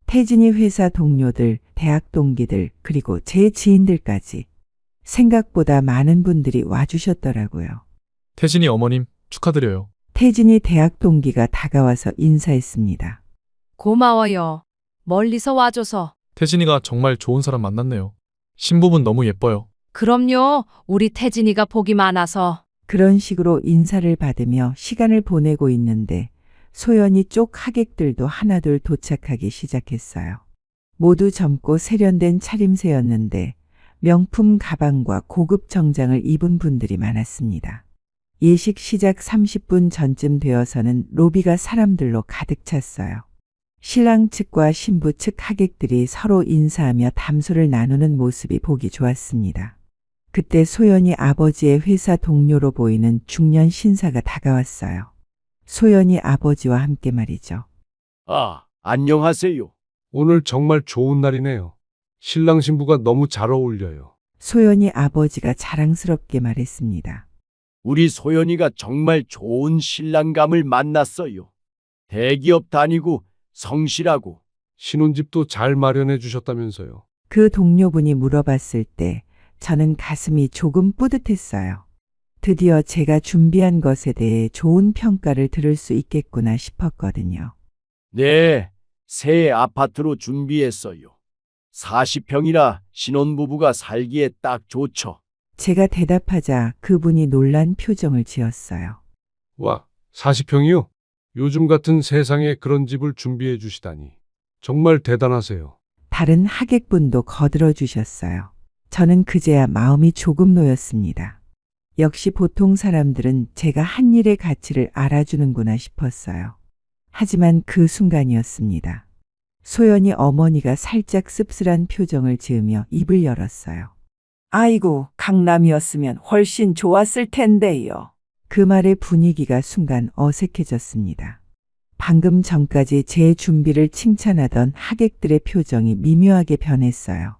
태진이 회사 동료들, 대학 동기들, 그리고 제 지인들까지 생각보다 많은 분들이 와주셨더라고요. 태진이 어머님 축하드려요. 태진이 대학 동기가 다가와서 인사했습니다. 고마워요. 멀리서 와줘서. 태진이가 정말 좋은 사람 만났네요. 신부분 너무 예뻐요. 그럼요. 우리 태진이가 복이 많아서. 그런 식으로 인사를 받으며 시간을 보내고 있는데 소연이 쪽 하객들도 하나둘 도착하기 시작했어요. 모두 젊고 세련된 차림새였는데 명품 가방과 고급 정장을 입은 분들이 많았습니다. 예식 시작 30분 전쯤 되어서는 로비가 사람들로 가득 찼어요. 신랑 측과 신부 측 하객들이 서로 인사하며 담소를 나누는 모습이 보기 좋았습니다. 그때 소연이 아버지의 회사 동료로 보이는 중년 신사가 다가왔어요. 소연이 아버지와 함께 말이죠. 아, 안녕하세요. 오늘 정말 좋은 날이네요. 신랑 신부가 너무 잘 어울려요. 소연이 아버지가 자랑스럽게 말했습니다. 우리 소연이가 정말 좋은 신랑감을 만났어요. 대기업 다니고 성실하고. 신혼집도 잘 마련해 주셨다면서요. 그 동료분이 물어봤을 때 저는 가슴이 조금 뿌듯했어요. 드디어 제가 준비한 것에 대해 좋은 평가를 들을 수 있겠구나 싶었거든요. 네, 새 아파트로 준비했어요. 40평이라 신혼부부가 살기에 딱 좋죠. 제가 대답하자 그분이 놀란 표정을 지었어요. 와, 40평이요? 요즘 같은 세상에 그런 집을 준비해 주시다니. 정말 대단하세요. 다른 하객분도 거들어 주셨어요. 저는 그제야 마음이 조금 놓였습니다. 역시 보통 사람들은 제가 한 일의 가치를 알아주는구나 싶었어요. 하지만 그 순간이었습니다. 소연이 어머니가 살짝 씁쓸한 표정을 지으며 입을 열었어요. 아이고, 강남이었으면 훨씬 좋았을 텐데요. 그 말에 분위기가 순간 어색해졌습니다. 방금 전까지 제 준비를 칭찬하던 하객들의 표정이 미묘하게 변했어요.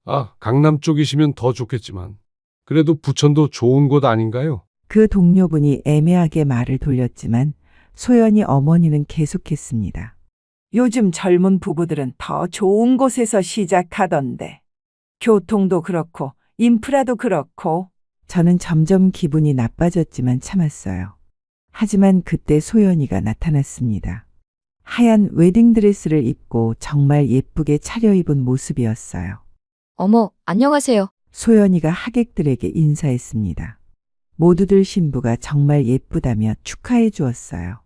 아, 강남 쪽이시면 더 좋겠지만 그래도 부천도 좋은 곳 아닌가요? 그 동료분이 애매하게 말을 돌렸지만 소연이 어머니는 계속했습니다. 요즘 젊은 부부들은 더 좋은 곳에서 시작하던데. 교통도 그렇고, 인프라도 그렇고. 저는 점점 기분이 나빠졌지만 참았어요. 하지만 그때 소연이가 나타났습니다. 하얀 웨딩드레스를 입고 정말 예쁘게 차려입은 모습이었어요. 어머, 안녕하세요. 소연이가 하객들에게 인사했습니다. 모두들 신부가 정말 예쁘다며 축하해 주었어요.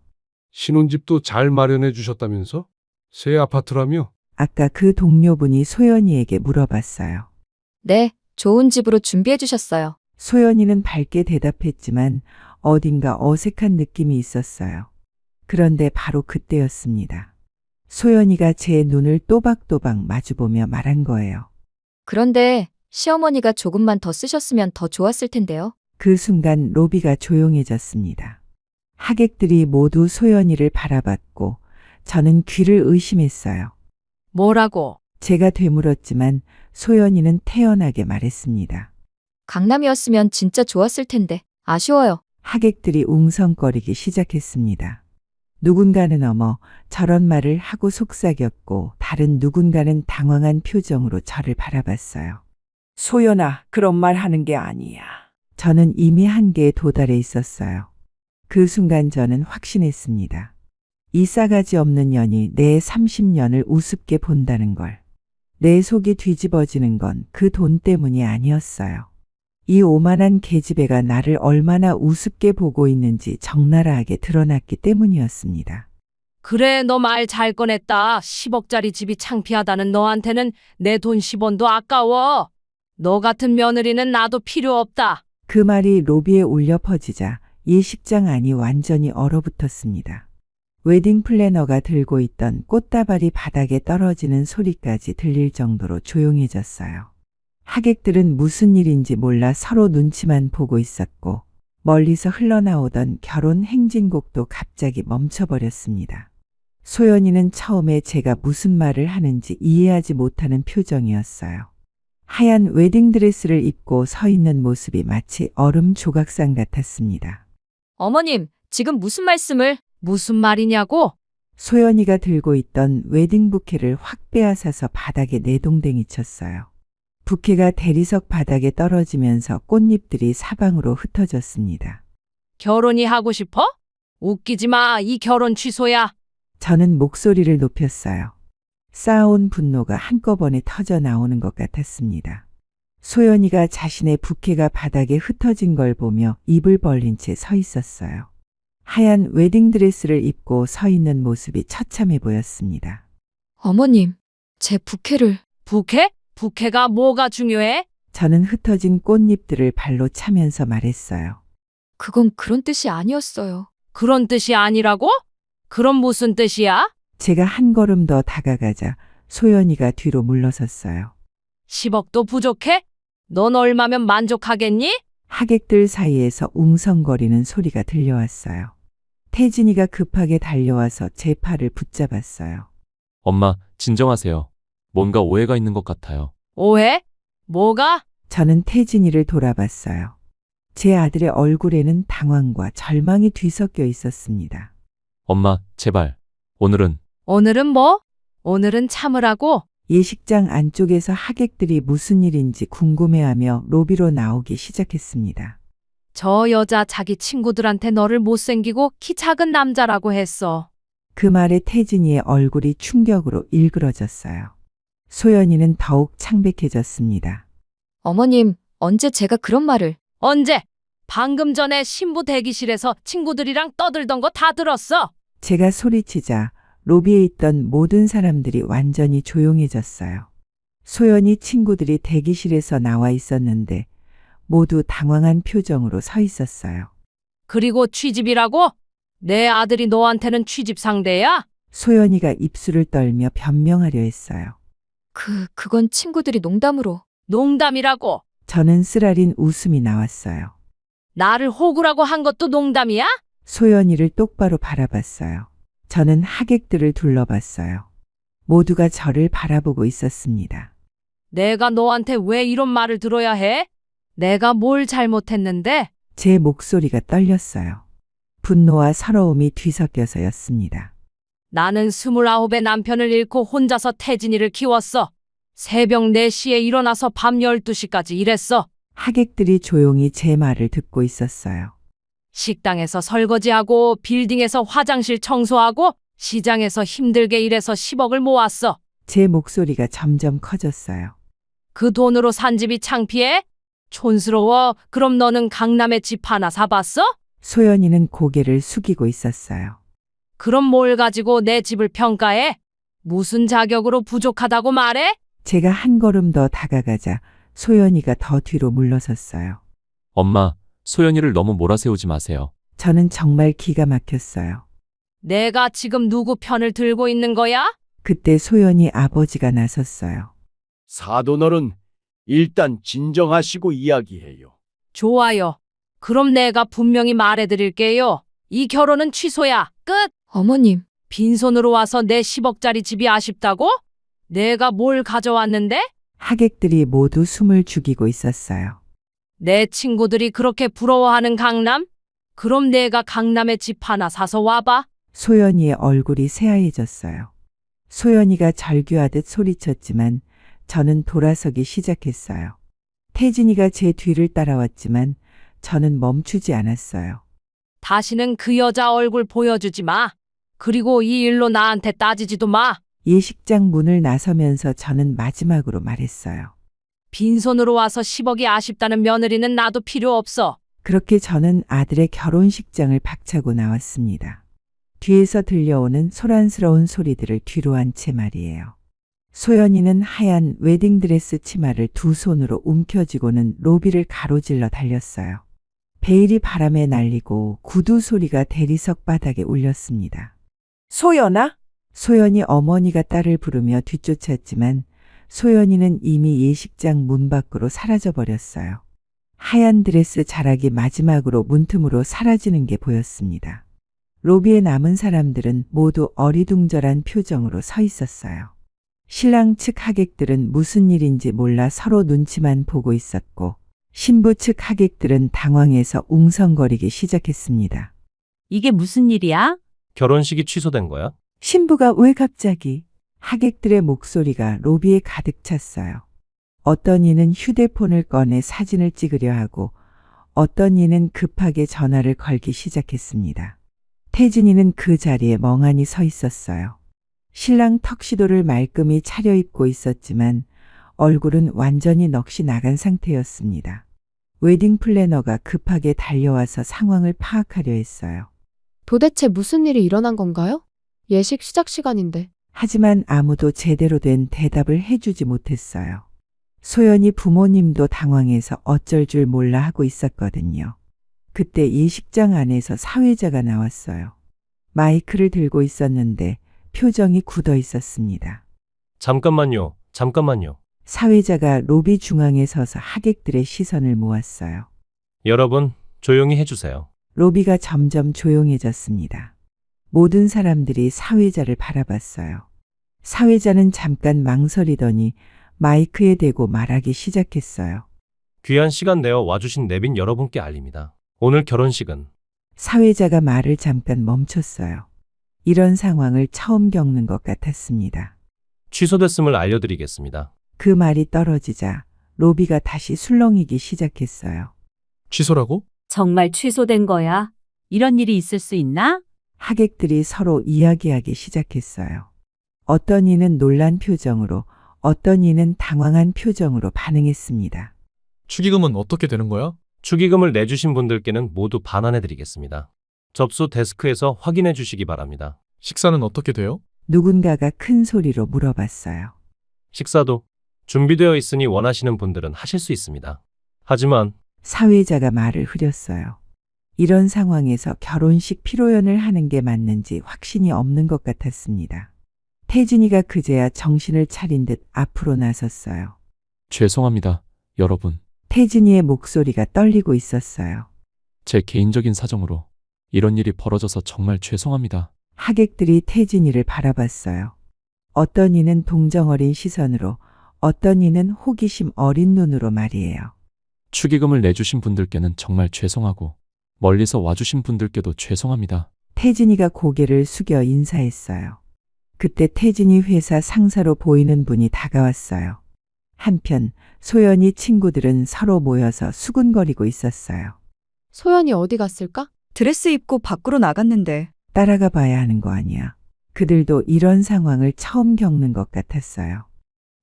신혼집도 잘 마련해 주셨다면서? 새 아파트라며? 아까 그 동료분이 소연이에게 물어봤어요. 네, 좋은 집으로 준비해 주셨어요. 소연이는 밝게 대답했지만 어딘가 어색한 느낌이 있었어요. 그런데 바로 그때였습니다. 소연이가 제 눈을 또박또박 마주보며 말한 거예요. 그런데 시어머니가 조금만 더 쓰셨으면 더 좋았을 텐데요. 그 순간 로비가 조용해졌습니다. 하객들이 모두 소연이를 바라봤고 저는 귀를 의심했어요. 뭐라고? 제가 되물었지만 소연이는 태연하게 말했습니다. 강남이었으면 진짜 좋았을 텐데 아쉬워요. 하객들이 웅성거리기 시작했습니다. 누군가는 어머 저런 말을 하고 속삭였고 다른 누군가는 당황한 표정으로 저를 바라봤어요. 소연아, 그런 말 하는 게 아니야. 저는 이미 한계에 도달해 있었어요. 그 순간 저는 확신했습니다. 이 싸가지 없는 년이 내 30년을 우습게 본다는 걸. 내 속이 뒤집어지는 건 그 돈 때문이 아니었어요. 이 오만한 계집애가 나를 얼마나 우습게 보고 있는지 적나라하게 드러났기 때문이었습니다. 그래, 너 말 잘 꺼냈다. 10억짜리 집이 창피하다는 너한테는 내 돈 10원도 아까워. 너 같은 며느리는 나도 필요 없다. 그 말이 로비에 울려 퍼지자 예식장 안이 완전히 얼어붙었습니다. 웨딩 플래너가 들고 있던 꽃다발이 바닥에 떨어지는 소리까지 들릴 정도로 조용해졌어요. 하객들은 무슨 일인지 몰라 서로 눈치만 보고 있었고 멀리서 흘러나오던 결혼 행진곡도 갑자기 멈춰버렸습니다. 소연이는 처음에 제가 무슨 말을 하는지 이해하지 못하는 표정이었어요. 하얀 웨딩드레스를 입고 서 있는 모습이 마치 얼음 조각상 같았습니다. 어머님, 지금 무슨 말씀을? 무슨 말이냐고? 소연이가 들고 있던 웨딩 부케를 확 빼앗아서 바닥에 내동댕이 쳤어요. 부케가 대리석 바닥에 떨어지면서 꽃잎들이 사방으로 흩어졌습니다. 결혼이 하고 싶어? 웃기지 마. 이 결혼 취소야. 저는 목소리를 높였어요. 쌓아온 분노가 한꺼번에 터져 나오는 것 같았습니다. 소연이가 자신의 부케가 바닥에 흩어진 걸 보며 입을 벌린 채 서 있었어요. 하얀 웨딩드레스를 입고 서 있는 모습이 처참해 보였습니다. 어머님, 제 부케를. 부케? 부케가 뭐가 중요해? 저는 흩어진 꽃잎들을 발로 차면서 말했어요. 그건 그런 뜻이 아니었어요. 그런 뜻이 아니라고? 그럼 무슨 뜻이야? 제가 한 걸음 더 다가가자 소연이가 뒤로 물러섰어요. 10억도 부족해? 넌 얼마면 만족하겠니? 하객들 사이에서 웅성거리는 소리가 들려왔어요. 태진이가 급하게 달려와서 제 팔을 붙잡았어요. 엄마, 진정하세요. 뭔가 오해가 있는 것 같아요. 오해? 뭐가? 저는 태진이를 돌아봤어요. 제 아들의 얼굴에는 당황과 절망이 뒤섞여 있었습니다. 엄마, 제발. 오늘은 오늘은 뭐? 오늘은 참으라고? 예식장 안쪽에서 하객들이 무슨 일인지 궁금해하며 로비로 나오기 시작했습니다. 저 여자 자기 친구들한테 너를 못생기고 키 작은 남자라고 했어. 그 말에 태진이의 얼굴이 충격으로 일그러졌어요. 소연이는 더욱 창백해졌습니다. 어머님, 언제 제가 그런 말을. 언제? 방금 전에 신부 대기실에서 친구들이랑 떠들던 거 다 들었어. 제가 소리치자 로비에 있던 모든 사람들이 완전히 조용해졌어요. 소연이 친구들이 대기실에서 나와 있었는데 모두 당황한 표정으로 서 있었어요. 그리고 취집이라고? 내 아들이 너한테는 취집 상대야? 소연이가 입술을 떨며 변명하려 했어요. 그건 친구들이 농담으로. 농담이라고? 저는 쓰라린 웃음이 나왔어요. 나를 호구라고 한 것도 농담이야? 소연이를 똑바로 바라봤어요. 저는 하객들을 둘러봤어요. 모두가 저를 바라보고 있었습니다. 내가 너한테 왜 이런 말을 들어야 해? 내가 뭘 잘못했는데? 제 목소리가 떨렸어요. 분노와 서러움이 뒤섞여서였습니다. 나는 29의 남편을 잃고 혼자서 태진이를 키웠어. 새벽 4시에 일어나서 밤 12시까지 일했어. 하객들이 조용히 제 말을 듣고 있었어요. 식당에서 설거지하고 빌딩에서 화장실 청소하고 시장에서 힘들게 일해서 10억을 모았어. 제 목소리가 점점 커졌어요. 그 돈으로 산 집이 창피해? 촌스러워. 그럼 너는 강남에 집 하나 사봤어? 소연이는 고개를 숙이고 있었어요. 그럼 뭘 가지고 내 집을 평가해? 무슨 자격으로 부족하다고 말해? 제가 한 걸음 더 다가가자 소연이가 더 뒤로 물러섰어요. 엄마, 소연이를 너무 몰아세우지 마세요. 저는 정말 기가 막혔어요. 내가 지금 누구 편을 들고 있는 거야? 그때 소연이 아버지가 나섰어요. 사돈어른, 일단 진정하시고 이야기해요. 좋아요. 그럼 내가 분명히 말해드릴게요. 이 결혼은 취소야. 끝! 어머님, 빈손으로 와서 내 10억짜리 집이 아쉽다고? 내가 뭘 가져왔는데? 하객들이 모두 숨을 죽이고 있었어요. 내 친구들이 그렇게 부러워하는 강남? 그럼 내가 강남에 집 하나 사서 와봐. 소연이의 얼굴이 새하얘졌어요. 소연이가 절규하듯 소리쳤지만 저는 돌아서기 시작했어요. 태진이가 제 뒤를 따라왔지만 저는 멈추지 않았어요. 다시는 그 여자 얼굴 보여주지 마. 그리고 이 일로 나한테 따지지도 마. 예식장 문을 나서면서 저는 마지막으로 말했어요. 빈손으로 와서 10억이 아쉽다는 며느리는 나도 필요 없어. 그렇게 저는 아들의 결혼식장을 박차고 나왔습니다. 뒤에서 들려오는 소란스러운 소리들을 뒤로 한 채 말이에요. 소연이는 하얀 웨딩드레스 치마를 두 손으로 움켜쥐고는 로비를 가로질러 달렸어요. 베일이 바람에 날리고 구두 소리가 대리석 바닥에 울렸습니다. 소연아? 소연이 어머니가 딸을 부르며 뒤쫓았지만 소연이는 이미 예식장 문 밖으로 사라져버렸어요. 하얀 드레스 자락이 마지막으로 문틈으로 사라지는 게 보였습니다. 로비에 남은 사람들은 모두 어리둥절한 표정으로 서 있었어요. 신랑 측 하객들은 무슨 일인지 몰라 서로 눈치만 보고 있었고 신부 측 하객들은 당황해서 웅성거리기 시작했습니다. 이게 무슨 일이야? 결혼식이 취소된 거야? 신부가 왜 갑자기? 하객들의 목소리가 로비에 가득 찼어요. 어떤 이는 휴대폰을 꺼내 사진을 찍으려 하고 어떤 이는 급하게 전화를 걸기 시작했습니다. 태진이는 그 자리에 멍하니 서 있었어요. 신랑 턱시도를 말끔히 차려입고 있었지만 얼굴은 완전히 넋이 나간 상태였습니다. 웨딩 플래너가 급하게 달려와서 상황을 파악하려 했어요. 도대체 무슨 일이 일어난 건가요? 예식 시작 시간인데. 하지만 아무도 제대로 된 대답을 해주지 못했어요. 소연이 부모님도 당황해서 어쩔 줄 몰라 하고 있었거든요. 그때 예식장 안에서 사회자가 나왔어요. 마이크를 들고 있었는데 표정이 굳어 있었습니다. 잠깐만요. 사회자가 로비 중앙에 서서 하객들의 시선을 모았어요. 여러분, 조용히 해주세요. 로비가 점점 조용해졌습니다. 모든 사람들이 사회자를 바라봤어요. 사회자는 잠깐 망설이더니 마이크에 대고 말하기 시작했어요. 귀한 시간 내어 와주신 내빈 여러분께 알립니다. 오늘 결혼식은 사회자가 말을 잠깐 멈췄어요. 이런 상황을 처음 겪는 것 같았습니다. 취소됐음을 알려드리겠습니다. 그 말이 떨어지자 로비가 다시 술렁이기 시작했어요. 취소라고? 정말 취소된 거야? 이런 일이 있을 수 있나? 하객들이 서로 이야기하기 시작했어요. 어떤 이는 놀란 표정으로, 어떤 이는 당황한 표정으로 반응했습니다. 축의금은 어떻게 되는 거야? 축의금을 내주신 분들께는 모두 반환해드리겠습니다. 접수 데스크에서 확인해 주시기 바랍니다. 식사는 어떻게 돼요? 누군가가 큰 소리로 물어봤어요. 식사도 준비되어 있으니 원하시는 분들은 하실 수 있습니다. 하지만 사회자가 말을 흐렸어요. 이런 상황에서 결혼식 피로연을 하는 게 맞는지 확신이 없는 것 같았습니다. 태진이가 그제야 정신을 차린 듯 앞으로 나섰어요. 죄송합니다, 여러분. 태진이의 목소리가 떨리고 있었어요. 제 개인적인 사정으로 이런 일이 벌어져서 정말 죄송합니다. 하객들이 태진이를 바라봤어요. 어떤 이는 동정 어린 시선으로, 어떤 이는 호기심 어린 눈으로 말이에요. 축의금을 내주신 분들께는 정말 죄송하고 멀리서 와주신 분들께도 죄송합니다. 태진이가 고개를 숙여 인사했어요. 그때 태진이 회사 상사로 보이는 분이 다가왔어요. 한편 소연이 친구들은 서로 모여서 수군거리고 있었어요. 소연이 어디 갔을까? 드레스 입고 밖으로 나갔는데 따라가 봐야 하는 거 아니야. 그들도 이런 상황을 처음 겪는 것 같았어요.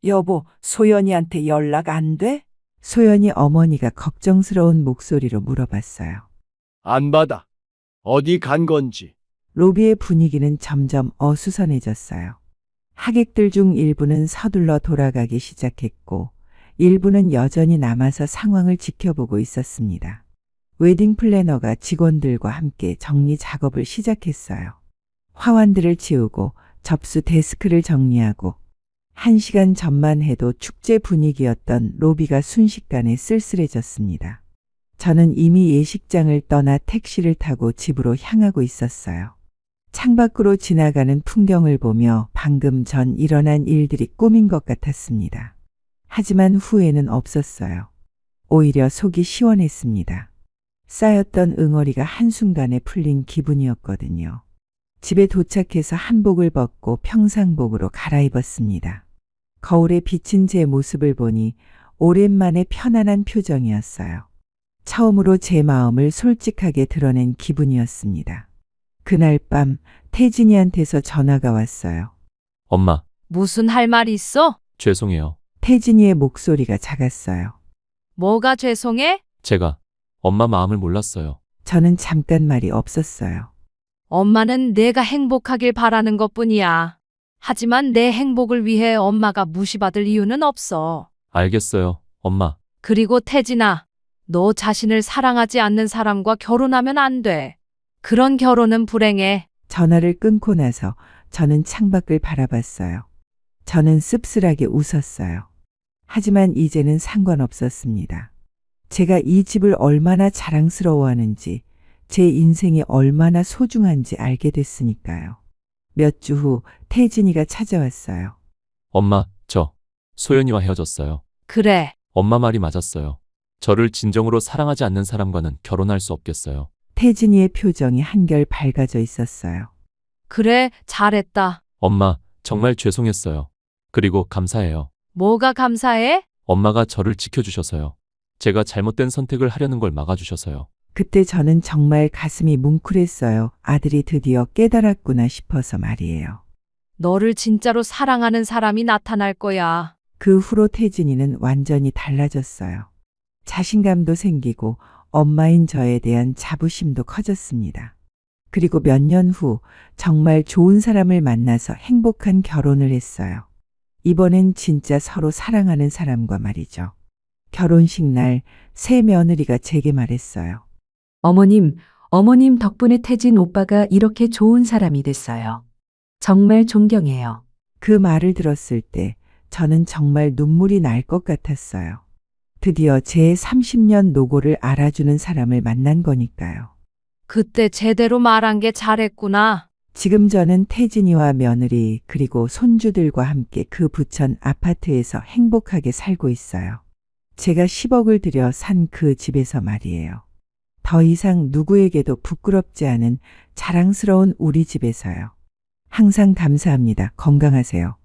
여보, 소연이한테 연락 안 돼? 소연이 어머니가 걱정스러운 목소리로 물어봤어요. 안 받아. 어디 간 건지. 로비의 분위기는 점점 어수선해졌어요. 하객들 중 일부는 서둘러 돌아가기 시작했고, 일부는 여전히 남아서 상황을 지켜보고 있었습니다. 웨딩 플래너가 직원들과 함께 정리 작업을 시작했어요. 화환들을 치우고 접수 데스크를 정리하고 1시간 전만 해도 축제 분위기였던 로비가 순식간에 쓸쓸해졌습니다. 저는 이미 예식장을 떠나 택시를 타고 집으로 향하고 있었어요. 창밖으로 지나가는 풍경을 보며 방금 전 일어난 일들이 꿈인 것 같았습니다. 하지만 후회는 없었어요. 오히려 속이 시원했습니다. 쌓였던 응어리가 한순간에 풀린 기분이었거든요. 집에 도착해서 한복을 벗고 평상복으로 갈아입었습니다. 거울에 비친 제 모습을 보니 오랜만에 편안한 표정이었어요. 처음으로 제 마음을 솔직하게 드러낸 기분이었습니다. 그날 밤 태진이한테서 전화가 왔어요. 엄마, 무슨 할 말 있어? 죄송해요. 태진이의 목소리가 작았어요. 뭐가 죄송해? 제가 엄마 마음을 몰랐어요. 저는 잠깐 말이 없었어요. 엄마는 내가 행복하길 바라는 것뿐이야. 하지만 내 행복을 위해 엄마가 무시받을 이유는 없어. 알겠어요, 엄마. 그리고 태진아, 너 자신을 사랑하지 않는 사람과 결혼하면 안 돼. 그런 결혼은 불행해. 전화를 끊고 나서 저는 창밖을 바라봤어요. 저는 씁쓸하게 웃었어요. 하지만 이제는 상관없었습니다. 제가 이 집을 얼마나 자랑스러워하는지, 제 인생이 얼마나 소중한지 알게 됐으니까요. 몇 주 후 태진이가 찾아왔어요. 엄마, 저 소연이와 헤어졌어요. 그래. 엄마 말이 맞았어요. 저를 진정으로 사랑하지 않는 사람과는 결혼할 수 없겠어요. 태진이의 표정이 한결 밝아져 있었어요. 그래, 잘했다. 엄마, 정말 죄송했어요. 그리고 감사해요. 뭐가 감사해? 엄마가 저를 지켜주셔서요. 제가 잘못된 선택을 하려는 걸 막아주셔서요. 그때 저는 정말 가슴이 뭉클했어요. 아들이 드디어 깨달았구나 싶어서 말이에요. 너를 진짜로 사랑하는 사람이 나타날 거야. 그 후로 태진이는 완전히 달라졌어요. 자신감도 생기고 엄마인 저에 대한 자부심도 커졌습니다. 그리고 몇 년 후 정말 좋은 사람을 만나서 행복한 결혼을 했어요. 이번엔 진짜 서로 사랑하는 사람과 말이죠. 결혼식 날 새 며느리가 제게 말했어요. 어머님 덕분에 태진 오빠가 이렇게 좋은 사람이 됐어요. 정말 존경해요. 그 말을 들었을 때 저는 정말 눈물이 날 것 같았어요. 드디어 제 30년 노고를 알아주는 사람을 만난 거니까요. 그때 제대로 말한 게 잘했구나. 지금 저는 태진이와 며느리 그리고 손주들과 함께 그 부천 아파트에서 행복하게 살고 있어요. 제가 10억을 들여 산 그 집에서 말이에요. 더 이상 누구에게도 부끄럽지 않은 자랑스러운 우리 집에서요. 항상 감사합니다. 건강하세요.